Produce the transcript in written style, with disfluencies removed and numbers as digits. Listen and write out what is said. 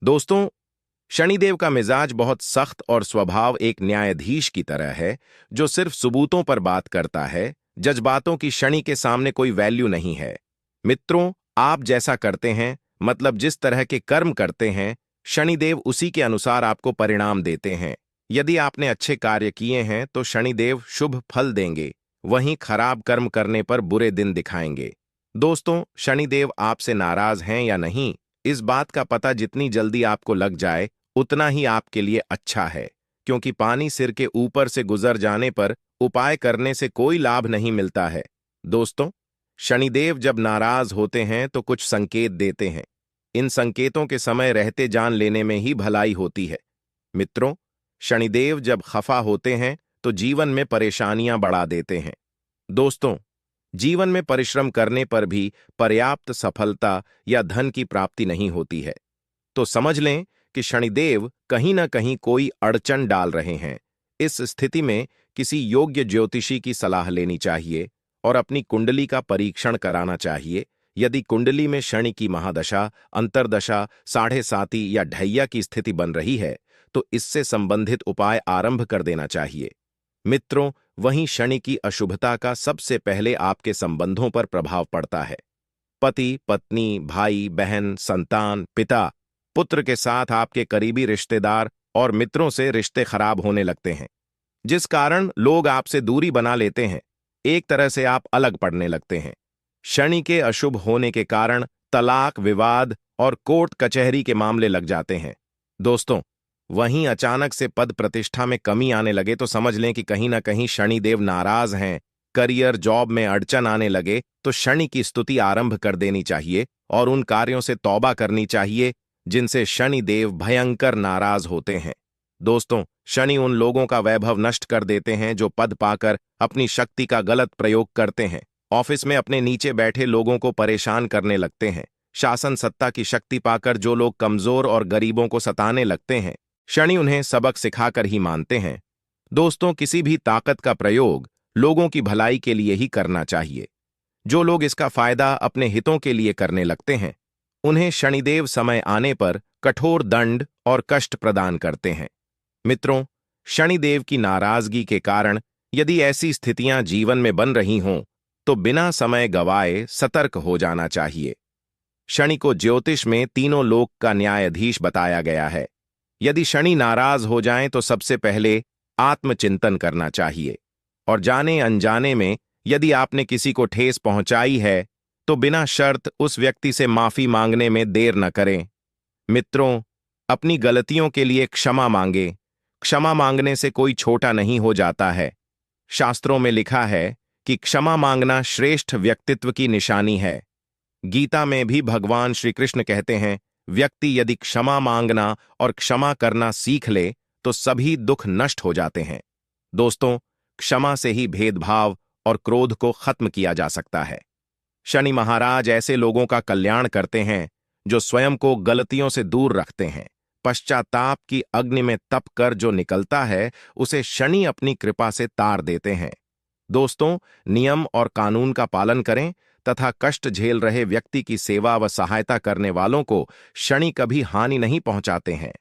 दोस्तों, शनिदेव का मिजाज बहुत सख्त और स्वभाव एक न्यायाधीश की तरह है जो सिर्फ सबूतों पर बात करता है। जज्बातों की शनि के सामने कोई वैल्यू नहीं है। मित्रों, आप जैसा करते हैं, मतलब जिस तरह के कर्म करते हैं, शनिदेव उसी के अनुसार आपको परिणाम देते हैं। यदि आपने अच्छे कार्य किए हैं तो शनिदेव शुभ फल देंगे, वहीं खराब कर्म करने पर बुरे दिन दिखाएंगे। दोस्तों, शनिदेव आपसे नाराज हैं या नहीं, इस बात का पता जितनी जल्दी आपको लग जाए उतना ही आपके लिए अच्छा है, क्योंकि पानी सिर के ऊपर से गुजर जाने पर उपाय करने से कोई लाभ नहीं मिलता है। दोस्तों, शनिदेव जब नाराज होते हैं तो कुछ संकेत देते हैं। इन संकेतों के समय रहते जान लेने में ही भलाई होती है। मित्रों, शनिदेव जब खफा होते हैं तो जीवन में परेशानियां बढ़ा देते हैं। दोस्तों, जीवन में परिश्रम करने पर भी पर्याप्त सफलता या धन की प्राप्ति नहीं होती है, तो समझ लें कि शनिदेव कहीं ना कहीं कोई अड़चन डाल रहे हैं। इस स्थिति में किसी योग्य ज्योतिषी की सलाह लेनी चाहिए और अपनी कुंडली का परीक्षण कराना चाहिए। यदि कुंडली में शनि की महादशा, अंतर्दशा, साढ़े साती या ढैया की स्थिति बन रही है तो इससे संबंधित उपाय आरंभ कर देना चाहिए। मित्रों, वहीं शनि की अशुभता का सबसे पहले आपके संबंधों पर प्रभाव पड़ता है। पति, पत्नी, भाई, बहन, संतान, पिता, पुत्र के साथ आपके करीबी रिश्तेदार और मित्रों से रिश्ते खराब होने लगते हैं, जिस कारण लोग आपसे दूरी बना लेते हैं। एक तरह से आप अलग पड़ने लगते हैं। शनि के अशुभ होने के कारण तलाक, विवाद और कोर्ट कचहरी के मामले लग जाते हैं। दोस्तों, वहीं अचानक से पद प्रतिष्ठा में कमी आने लगे तो समझ लें कि कहीं ना कहीं शनिदेव नाराज हैं। करियर, जॉब में अड़चन आने लगे तो शनि की स्तुति आरंभ कर देनी चाहिए और उन कार्यों से तौबा करनी चाहिए जिनसे शनि देव भयंकर नाराज होते हैं। दोस्तों, शनि उन लोगों का वैभव नष्ट कर देते हैं जो पद पाकर अपनी शक्ति का गलत प्रयोग करते हैं। ऑफिस में अपने नीचे बैठे लोगों को परेशान करने लगते हैं। शासन सत्ता की शक्ति पाकर जो लोग कमजोर और गरीबों को सताने लगते हैं, शनि उन्हें सबक सिखाकर ही मानते हैं। दोस्तों, किसी भी ताकत का प्रयोग लोगों की भलाई के लिए ही करना चाहिए। जो लोग इसका फायदा अपने हितों के लिए करने लगते हैं, उन्हें शनिदेव समय आने पर कठोर दंड और कष्ट प्रदान करते हैं। मित्रों, शनिदेव की नाराजगी के कारण यदि ऐसी स्थितियां जीवन में बन रही हों तो बिना समय गवाए सतर्क हो जाना चाहिए। शनि को ज्योतिष में तीनों लोक का न्यायाधीश बताया गया है। यदि शनि नाराज हो जाएं तो सबसे पहले आत्मचिंतन करना चाहिए और जाने अनजाने में यदि आपने किसी को ठेस पहुंचाई है तो बिना शर्त उस व्यक्ति से माफी मांगने में देर न करें। मित्रों, अपनी गलतियों के लिए क्षमा मांगे। क्षमा मांगने से कोई छोटा नहीं हो जाता है। शास्त्रों में लिखा है कि क्षमा मांगना श्रेष्ठ व्यक्तित्व की निशानी है। गीता में भी भगवान श्री कृष्ण कहते हैं, व्यक्ति यदि क्षमा मांगना और क्षमा करना सीख ले तो सभी दुख नष्ट हो जाते हैं। दोस्तों, क्षमा से ही भेदभाव और क्रोध को खत्म किया जा सकता है। शनि महाराज ऐसे लोगों का कल्याण करते हैं जो स्वयं को गलतियों से दूर रखते हैं। पश्चाताप की अग्नि में तप कर जो निकलता है उसे शनि अपनी कृपा से तार देते हैं। दोस्तों, नियम और कानून का पालन करें तथा कष्ट झेल रहे व्यक्ति की सेवा व सहायता करने वालों को शनि कभी हानि नहीं पहुंचाते हैं।